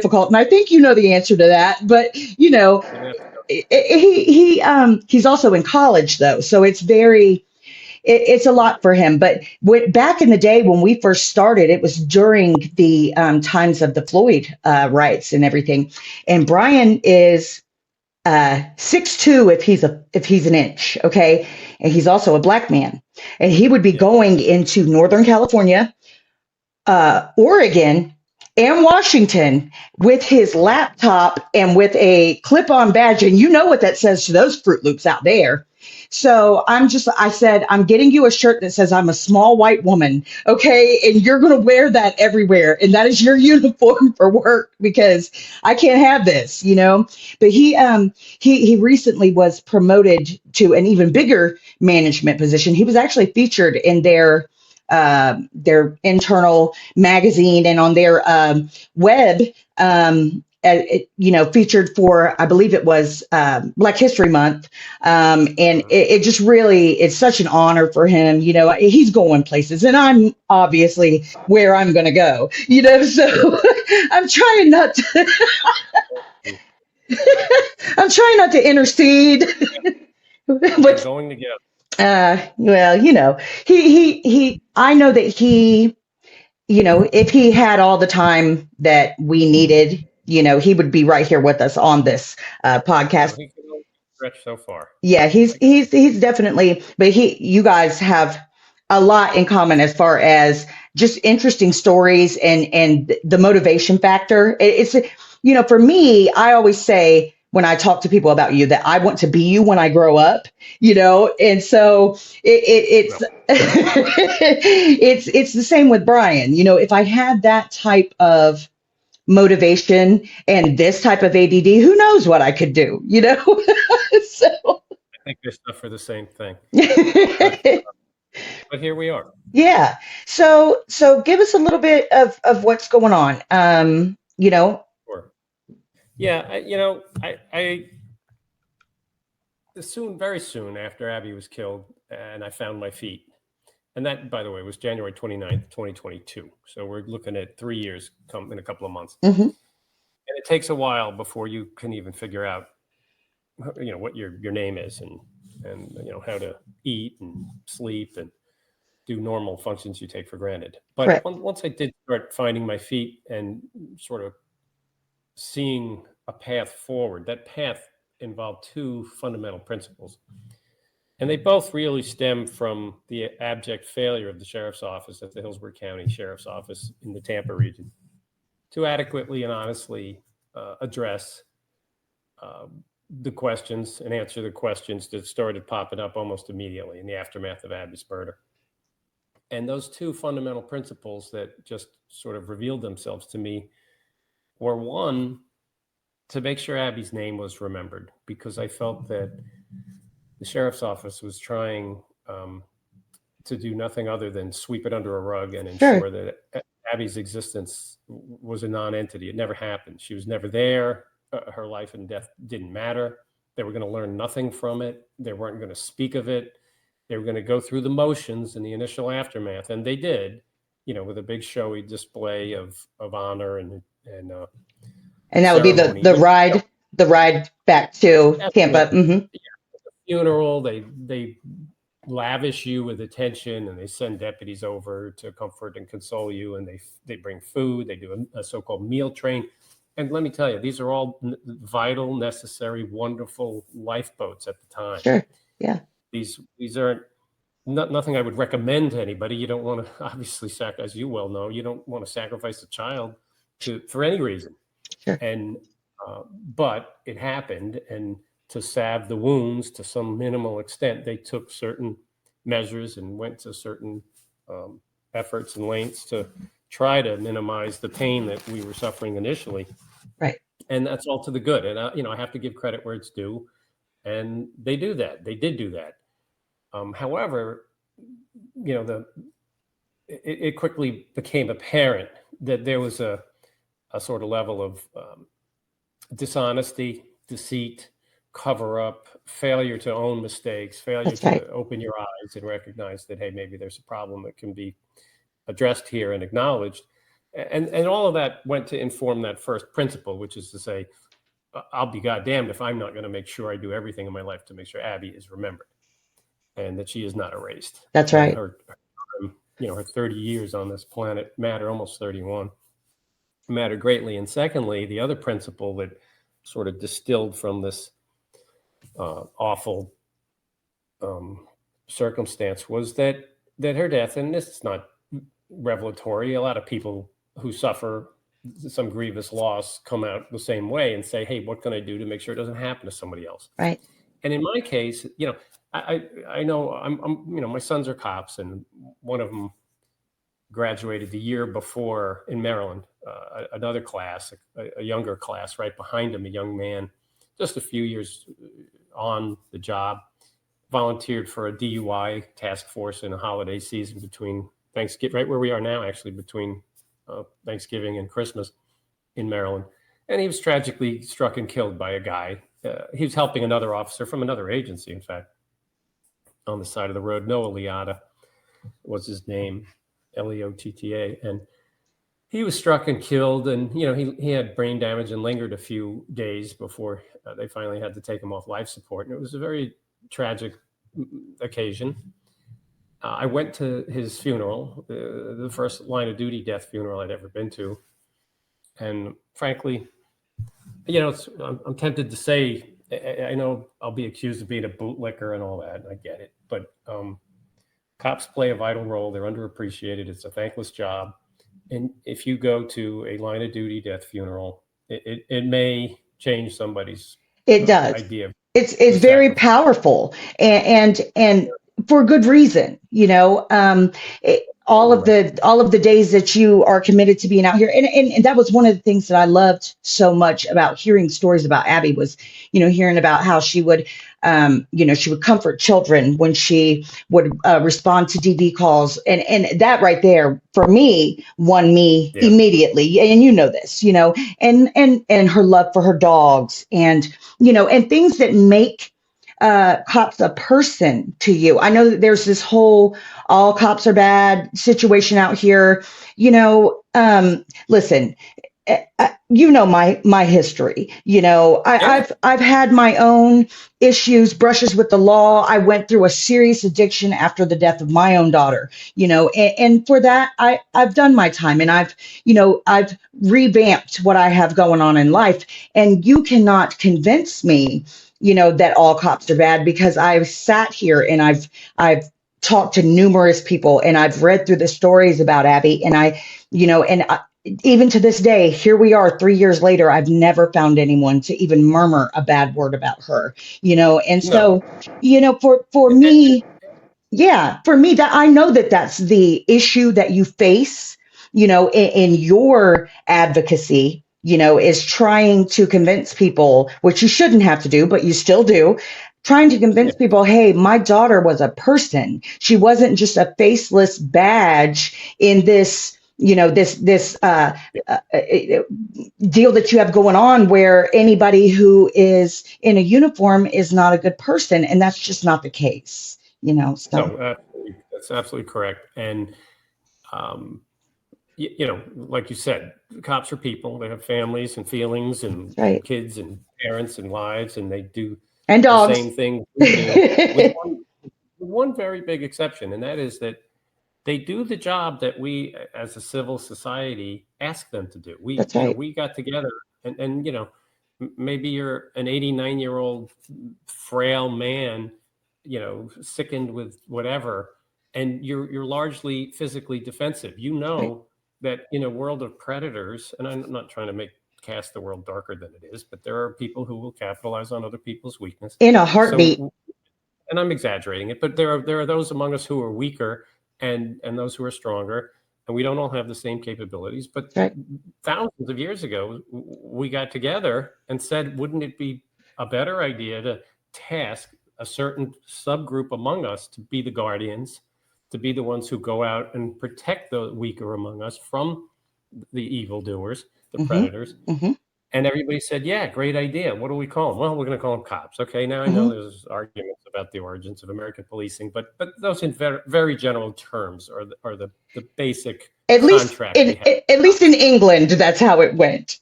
difficult, and I think you know the answer to that. But he's also in college though, so it's a lot for him. But back in the day when we first started, it was during the times of the Floyd riots and everything. And Brian is 6'2" if he's an inch, okay, and he's also a black man, and he would be going into Northern California, Oregon, and Washington with his laptop and with a clip-on badge, and you know what that says to those Fruit Loops out there. So I said, I'm getting you a shirt that says I'm a small white woman, okay? And you're going to wear that everywhere. And that is your uniform for work because I can't have this, you know? But he recently was promoted to an even bigger management position. He was actually featured in their internal magazine and on their web, featured for, I believe it was Black History Month. And it just really, it's such an honor for him. You know, he's going places and I'm obviously where I'm going to go, you know, so I'm trying not to, I'm trying not to intercede. But going together. Well, you know, I know that he, you know, if he had all the time that we needed, you know, he would be right here with us on this podcast. He can only stretch so far. Yeah, he's definitely, but you guys have a lot in common as far as just interesting stories and the motivation factor. It's, you know, for me, I always say when I talk to people about you that I want to be you when I grow up, you know, and so it's it's the same with Brian. You know, if I had that type of motivation and this type of ADD, who knows what I could do, you know? So I think they're stuff for the same thing. But here we are. Yeah. So give us a little bit of what's going on. You know. Sure. Yeah, I very soon after Abby was killed, and I found my feet. And that, by the way, was January 29th, 2022. So we're looking at 3 years come in a couple of months. Mm-hmm. And it takes a while before you can even figure out, you know, what your name is and you know, how to eat and sleep and do normal functions you take for granted. But Correct. Once I did start finding my feet and sort of seeing a path forward, that path involved two fundamental principles. And they both really stem from the abject failure of the sheriff's office at the Hillsborough County Sheriff's Office in the Tampa region to adequately and honestly address the questions and answer the questions that started popping up almost immediately in the aftermath of Abby's murder. And those two fundamental principles that just sort of revealed themselves to me were, one, to make sure Abby's name was remembered, because I felt that the sheriff's office was trying to do nothing other than sweep it under a rug and ensure that Abby's existence was a non-entity. It never happened. She was never there. Her life and death didn't matter. They were going to learn nothing from it. They weren't going to speak of it. They were going to go through the motions in the initial aftermath, and they did, you know, with a big showy display of honor and that would be the ride back to Tampa. Mm-hmm. Yeah, the funeral. They lavish you with attention, and they send deputies over to comfort and console you, and they bring food. They do a so-called meal train. And let me tell you, these are all vital, necessary, wonderful lifeboats at the time. Sure. Yeah. These aren't nothing I would recommend to anybody. You don't want to, obviously, as you well know, you don't want to sacrifice a child for any reason. Sure. And but it happened, and to salve the wounds to some minimal extent, they took certain measures and went to certain efforts and lengths to try to minimize the pain that we were suffering initially. Right. And that's all to the good. And I have to give credit where it's due. And they do that. They did do that. However, it quickly became apparent that there was a sort of level of dishonesty, deceit, cover up, failure to own mistakes, failure to open your eyes and recognize that, hey, maybe there's a problem that can be addressed here and acknowledged. And all of that went to inform that first principle, which is to say, I'll be goddamned if I'm not going to make sure I do everything in my life to make sure Abby is remembered and that she is not erased. That's and right. her 30 years on this planet matter, almost 31, matter greatly. And secondly, the other principle that sort of distilled from this awful circumstance was that her death, and this is not revelatory, a lot of people who suffer some grievous loss come out the same way and say, hey, what can I do to make sure it doesn't happen to somebody else? Right. And in my case, I know I'm my sons are cops, and one of them graduated the year before in Maryland, another class, a younger class right behind him, a young man, just a few years on the job, volunteered for a DUI task force in a holiday season between Thanksgiving, right where we are now, actually, between Thanksgiving and Christmas in Maryland. And he was tragically struck and killed by a guy. He was helping another officer from another agency, in fact, on the side of the road. Noah Liotta was his name, Leotta. And he was struck and killed. And, he had brain damage and lingered a few days before they finally had to take him off life support. And it was a very tragic occasion. I went to his funeral, the first line of duty death funeral I'd ever been to. And frankly, I'm tempted to say, I know I'll be accused of being a bootlicker and all that, and I get it. But cops play a vital role. They're underappreciated. It's a thankless job. And if you go to a line of duty death funeral, it may change somebody's idea. It's very powerful, and for good reason. All of the days that you are committed to being out here, and that was one of the things that I loved so much about hearing stories about Abby was, hearing about how she would, she would comfort children when she would respond to DV calls, and that right there for me won me immediately. And this, and her love for her dogs, and and things that make cops a person to you. I know that there's this whole all cops are bad situation out here. Listen, my history. I've had my own issues, brushes with the law. I went through a serious addiction after the death of my own daughter. And for that, I've done my time, and I've revamped what I have going on in life. And you cannot convince me that all cops are bad, because I've sat here and I've talked to numerous people, and I've read through the stories about Abby, and even to this day, here we are 3 years later, I've never found anyone to even murmur a bad word about her, and so, for me, that I know that that's the issue that you face, in your advocacy, is trying to convince people, which you shouldn't have to do, but you still do, trying to convince people, hey, my daughter was a person. She wasn't just a faceless badge in this, this deal that you have going on, where anybody who is in a uniform is not a good person. And that's just not the case, so. No, that's absolutely correct. And, like you said, cops are people. They have families and feelings and kids and parents and lives, and they do and dogs. The same thing with one very big exception, and that is that they do the job that we as a civil society ask them to do. We got together and maybe you're an 89-year-old frail man, sickened with whatever, and you're largely physically defensive. That in a world of predators, and I'm not trying to cast the world darker than it is, but there are people who will capitalize on other people's weakness in a heartbeat. And I'm exaggerating it, but there are those among us who are weaker and those who are stronger, and we don't all have the same capabilities. But thousands of years ago, we got together and said, wouldn't it be a better idea to task a certain subgroup among us to be the guardians, to be the ones who go out and protect the weaker among us from the evildoers, the predators. And everybody said, yeah, great idea. What do we call them? Well, we're going to call them cops. Okay, now I know there's arguments about the origins of American policing, but those in very, very general terms are the basic At least contract we have. at least in England, that's how it went.